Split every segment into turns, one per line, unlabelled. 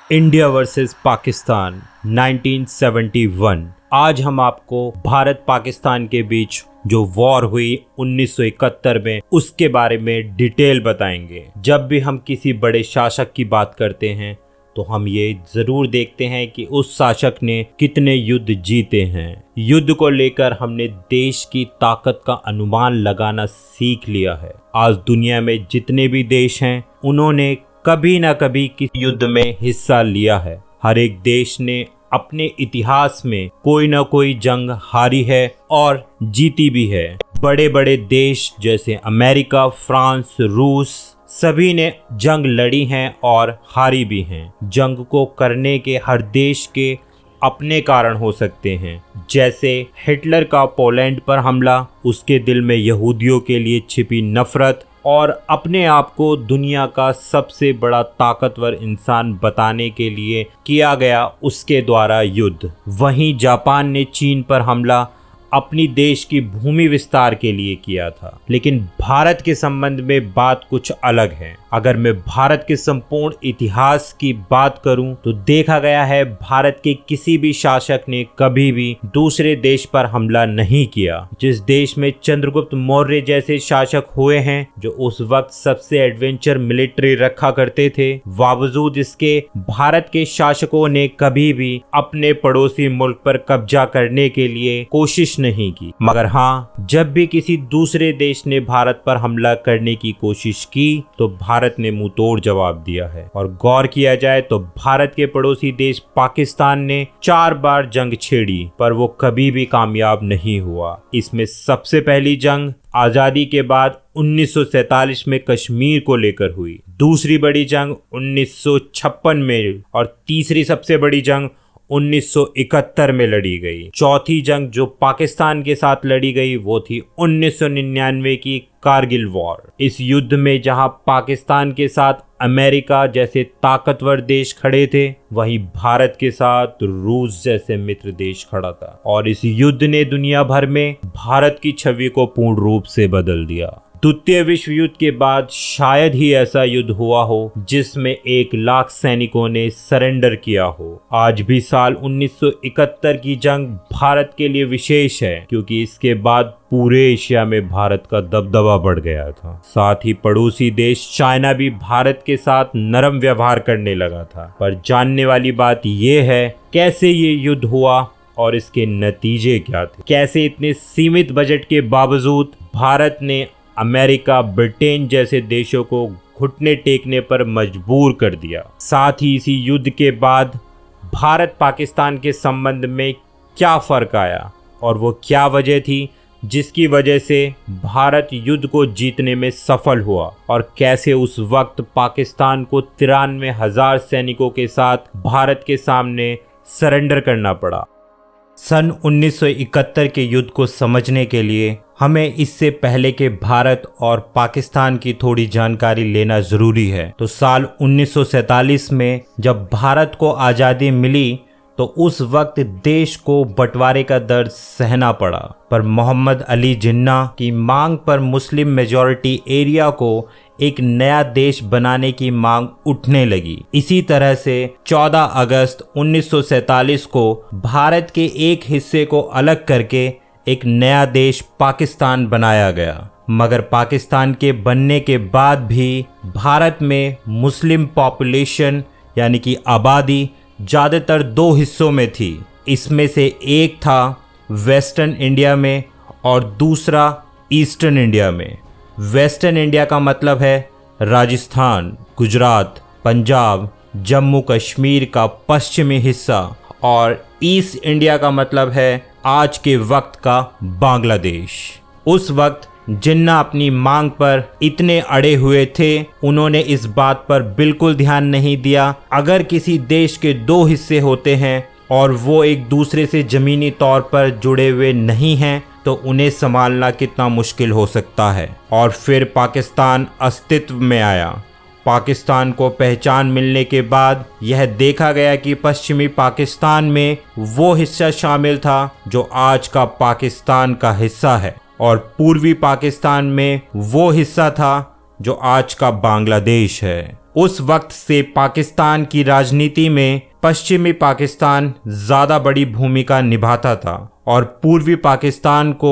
India versus Pakistan 1971। आज हम आपको भारत पाकिस्तान के बीच जो वॉर हुई 1971 में उसके बारे में डिटेल बताएंगे। जब भी हम किसी बड़े शासक की बात करते हैं तो हम ये जरूर देखते हैं कि उस शासक ने कितने युद्ध जीते हैं। युद्ध को लेकर हमने देश की ताकत का अनुमान लगाना सीख लिया है। आज दुनिया में जितने भी देश हैं उन्होंने कभी ना कभी किसी युद्ध में हिस्सा लिया है। हर एक देश ने अपने इतिहास में कोई ना कोई जंग हारी है और जीती भी है। बड़े बड़े देश जैसे अमेरिका, फ्रांस, रूस सभी ने जंग लड़ी हैं और हारी भी हैं। जंग को करने के हर देश के अपने कारण हो सकते हैं। जैसे हिटलर का पोलैंड पर हमला, उसके दिल में यहूदियों के लिए छिपी नफरत और अपने आप को दुनिया का सबसे बड़ा ताकतवर इंसान बताने के लिए किया गया उसके द्वारा युद्ध। वहीं जापान ने चीन पर हमला अपनी देश की भूमि विस्तार के लिए किया था। लेकिन भारत के संबंध में बात कुछ अलग है। अगर मैं भारत के संपूर्ण इतिहास की बात करूं तो देखा गया है भारत के किसी भी शासक ने कभी भी दूसरे देश पर हमला नहीं किया। जिस देश में चंद्रगुप्त मौर्य जैसे शासक हुए हैं जो उस वक्त सबसे एडवेंचर मिलिट्री रखा करते थे, बावजूद इसके भारत के शासकों ने कभी भी अपने पड़ोसी मुल्क पर कब्जा करने के लिए कोशिश नहीं की। मगर हाँ, जब भी किसी दूसरे देश ने भारत पर हमला करने की कोशिश की तो भारत ने मुंह तोड़ जवाब दिया है। और गौर किया जाए तो भारत के पड़ोसी देश पाकिस्तान ने 4 बार जंग छेड़ी पर वो कभी भी कामयाब नहीं हुआ। इसमें सबसे पहली जंग आजादी के बाद 1947 में कश्मीर को लेकर हुई, दूसरी बड़ी जंग 1956 में और तीसरी सबसे बड़ी जंग 1971 में लड़ी गई। चौथी जंग जो पाकिस्तान के साथ लड़ी गई वो थी 1999 की कारगिल वॉर। इस युद्ध में जहां पाकिस्तान के साथ अमेरिका जैसे ताकतवर देश खड़े थे, वहीं भारत के साथ रूस जैसे मित्र देश खड़ा था। और इस युद्ध ने दुनिया भर में भारत की छवि को पूर्ण रूप से बदल दिया। द्वितीय विश्व युद्ध के बाद शायद ही ऐसा युद्ध हुआ हो जिसमें 1 लाख सैनिकों ने सरेंडर किया हो। आज भी साल 1971 की जंग भारत के लिए विशेष है क्योंकि इसके बाद पूरे एशिया में भारत का दबदबा बढ़ गया था। साथ ही पड़ोसी देश चाइना भी भारत के साथ नरम व्यवहार करने लगा था। पर जानने वाली बात यह है कैसे ये युद्ध हुआ और इसके नतीजे क्या थे। कैसे इतने सीमित बजट के बावजूद भारत ने अमेरिका, ब्रिटेन जैसे देशों को घुटने टेकने पर मजबूर कर दिया। साथ ही इसी युद्ध के बाद भारत पाकिस्तान के संबंध में क्या फर्क आया और वो क्या वजह थी जिसकी वजह से भारत युद्ध को जीतने में सफल हुआ और कैसे उस वक्त पाकिस्तान को 93,000 सैनिकों के साथ भारत के सामने सरेंडर करना पड़ा। सन 1971 के युद्ध को समझने के लिए हमें इससे पहले के भारत और पाकिस्तान की थोड़ी जानकारी लेना जरूरी है। तो साल 1947 में जब भारत को आज़ादी मिली तो उस वक्त देश को बंटवारे का दर्द सहना पड़ा। पर मोहम्मद अली जिन्ना की मांग पर मुस्लिम मेजॉरिटी एरिया को एक नया देश बनाने की मांग उठने लगी। इसी तरह से 14 अगस्त 1947 को भारत के एक हिस्से को अलग करके एक नया देश पाकिस्तान बनाया गया। मगर पाकिस्तान के बनने के बाद भी भारत में मुस्लिम पॉपुलेशन यानी कि आबादी ज़्यादातर 2 हिस्सों में थी। इसमें से एक था वेस्टर्न इंडिया में और दूसरा ईस्टर्न इंडिया में। वेस्टर्न इंडिया का मतलब है राजस्थान, गुजरात, पंजाब, जम्मू कश्मीर का पश्चिमी हिस्सा और ईस्ट इंडिया का मतलब है आज के वक्त का बांग्लादेश। उस वक्त जिन्ना अपनी मांग पर इतने अड़े हुए थे, उन्होंने इस बात पर बिल्कुल ध्यान नहीं दिया। अगर किसी देश के 2 हिस्से होते हैं और वो एक दूसरे से ज़मीनी तौर पर जुड़े हुए नहीं हैं तो उन्हें संभालना कितना मुश्किल हो सकता है। और फिर पाकिस्तान अस्तित्व में आया। पाकिस्तान को पहचान मिलने के बाद यह देखा गया कि पश्चिमी पाकिस्तान में वो हिस्सा शामिल था जो आज का पाकिस्तान का हिस्सा है और पूर्वी पाकिस्तान में वो हिस्सा था जो आज का बांग्लादेश है। उस वक्त से पाकिस्तान की राजनीति में पश्चिमी पाकिस्तान ज्यादा बड़ी भूमिका निभाता था और पूर्वी पाकिस्तान को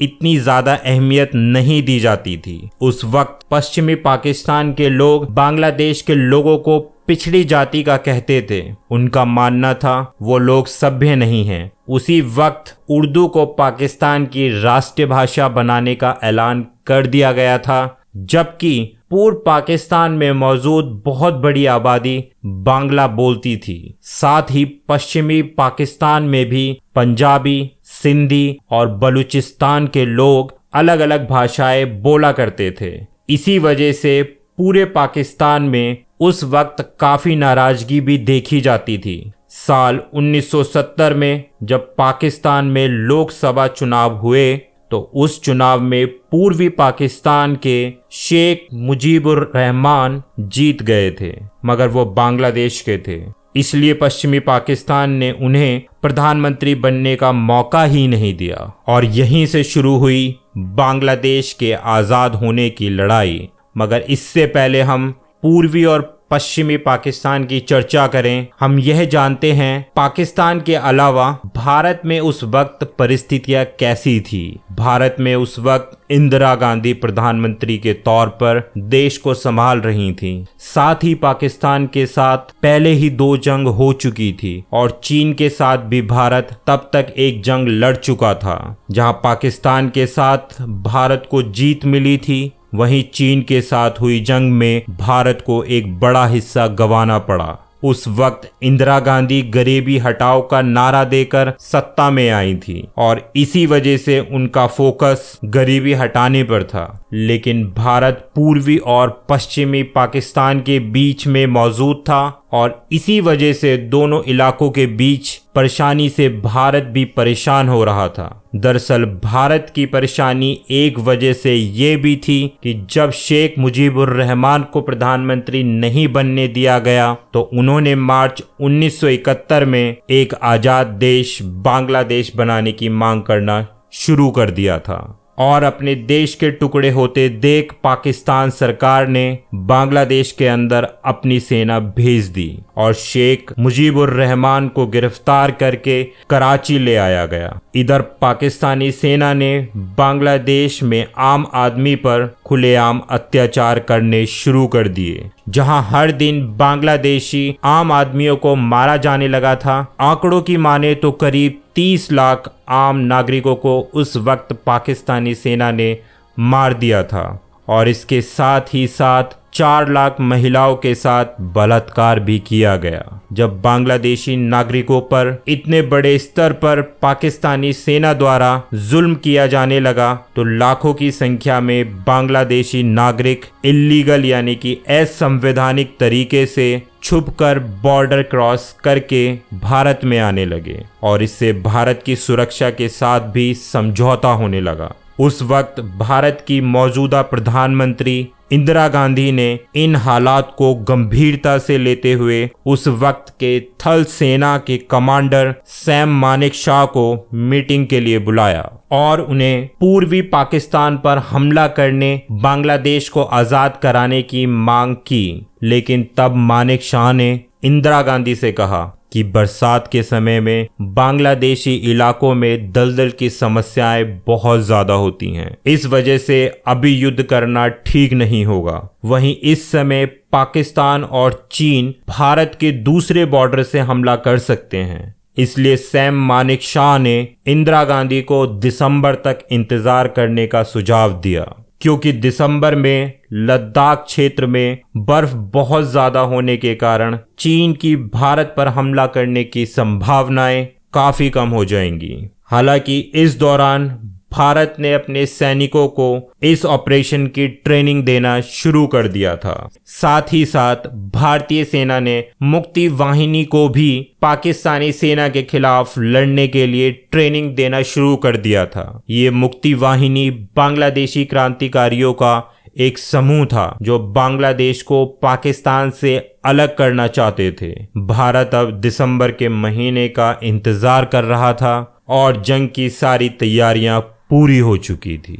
इतनी ज्यादा अहमियत नहीं दी जाती थी। उस वक्त पश्चिमी पाकिस्तान के लोग बांग्लादेश के लोगों को पिछड़ी जाति का कहते थे। उनका मानना था वो लोग सभ्य नहीं हैं। उसी वक्त उर्दू को पाकिस्तान की राष्ट्रीय भाषा बनाने का ऐलान कर दिया गया था, जबकि पूर्व पाकिस्तान में मौजूद बहुत बड़ी आबादी बांग्ला बोलती थी। साथ ही पश्चिमी पाकिस्तान में भी पंजाबी, सिंधी और बलूचिस्तान के लोग अलग अलग भाषाएं बोला करते थे। इसी वजह से पूरे पाकिस्तान में उस वक्त काफी नाराजगी भी देखी जाती थी। साल 1970 में जब पाकिस्तान में लोकसभा चुनाव हुए तो उस चुनाव में पूर्वी पाकिस्तान के शेख मुजीबुर रहमान जीत गए थे, मगर वो बांग्लादेश के थे। इसलिए पश्चिमी पाकिस्तान ने उन्हें प्रधानमंत्री बनने का मौका ही नहीं दिया और यहीं से शुरू हुई बांग्लादेश के आज़ाद होने की लड़ाई। मगर इससे पहले हम पूर्वी और पश्चिमी पाकिस्तान की चर्चा करें, हम यह जानते हैं पाकिस्तान के अलावा भारत में उस वक्त परिस्थितियां कैसी थी। भारत में उस वक्त इंदिरा गांधी प्रधानमंत्री के तौर पर देश को संभाल रही थीं। साथ ही पाकिस्तान के साथ पहले ही 2 जंग हो चुकी थी और चीन के साथ भी भारत तब तक एक जंग लड़ चुका था। जहां पाकिस्तान के साथ भारत को जीत मिली थी, वहीं चीन के साथ हुई जंग में भारत को एक बड़ा हिस्सा गंवाना पड़ा। उस वक्त इंदिरा गांधी गरीबी हटाओ का नारा देकर सत्ता में आई थी और इसी वजह से उनका फोकस गरीबी हटाने पर था। लेकिन भारत पूर्वी और पश्चिमी पाकिस्तान के बीच में मौजूद था और इसी वजह से दोनों इलाकों के बीच परेशानी से भारत भी परेशान हो रहा था। दरअसल भारत की परेशानी एक वजह से ये भी थी कि जब शेख मुजीबुर रहमान को प्रधानमंत्री नहीं बनने दिया गया तो उन्होंने मार्च 1971 में एक आज़ाद देश बांग्लादेश बनाने की मांग करना शुरू कर दिया था और अपने देश के टुकड़े होते देख पाकिस्तान सरकार ने बांग्लादेश के अंदर अपनी सेना भेज दी और शेख मुजीबुर रहमान को गिरफ्तार करके कराची ले आया गया। इधर पाकिस्तानी सेना ने बांग्लादेश में आम आदमी पर खुलेआम अत्याचार करने शुरू कर दिए, जहां हर दिन बांग्लादेशी आम आदमियों को मारा जाने लगा था। आंकड़ों की माने तो करीब 30 लाख आम नागरिकों को उस वक्त पाकिस्तानी सेना ने मार दिया था और इसके साथ ही साथ 4 लाख महिलाओं के साथ बलात्कार भी किया गया। जब बांग्लादेशी नागरिकों पर इतने बड़े स्तर पर पाकिस्तानी सेना द्वारा जुल्म किया जाने लगा तो लाखों की संख्या में बांग्लादेशी नागरिक इल्लीगल यानी कि असंवैधानिक तरीके से छुपकर बॉर्डर क्रॉस करके भारत में आने लगे और इससे भारत की सुरक्षा के साथ भी समझौता होने लगा। उस वक्त भारत की मौजूदा प्रधानमंत्री इंदिरा गांधी ने इन हालात को गंभीरता से लेते हुए उस वक्त के थल सेना के कमांडर सैम मानेकशॉ को मीटिंग के लिए बुलाया और उन्हें पूर्वी पाकिस्तान पर हमला करने बांग्लादेश को आज़ाद कराने की मांग की। लेकिन तब मानेकशॉ ने इंदिरा गांधी से कहा कि बरसात के समय में बांग्लादेशी इलाकों में दलदल की समस्याएं बहुत ज्यादा होती हैं। इस वजह से अभी युद्ध करना ठीक नहीं होगा। वहीं इस समय पाकिस्तान और चीन भारत के दूसरे बॉर्डर से हमला कर सकते हैं। इसलिए सैम मानेकशॉ ने इंदिरा गांधी को दिसंबर तक इंतजार करने का सुझाव दिया, क्योंकि दिसंबर में लद्दाख क्षेत्र में बर्फ बहुत ज्यादा होने के कारण चीन की भारत पर हमला करने की संभावनाएं काफी कम हो जाएंगी। हालांकि इस दौरान भारत ने अपने सैनिकों को इस ऑपरेशन की ट्रेनिंग देना शुरू कर दिया था। साथ ही साथ भारतीय सेना ने मुक्ति वाहिनी को भी पाकिस्तानी सेना के खिलाफ लड़ने के लिए ट्रेनिंग देना शुरू कर दिया था। ये मुक्ति वाहिनी बांग्लादेशी क्रांतिकारियों का एक समूह था जो बांग्लादेश को पाकिस्तान से अलग करना चाहते थे। भारत अब दिसंबर के महीने का इंतजार कर रहा था और जंग की सारी तैयारियां पूरी हो चुकी थी।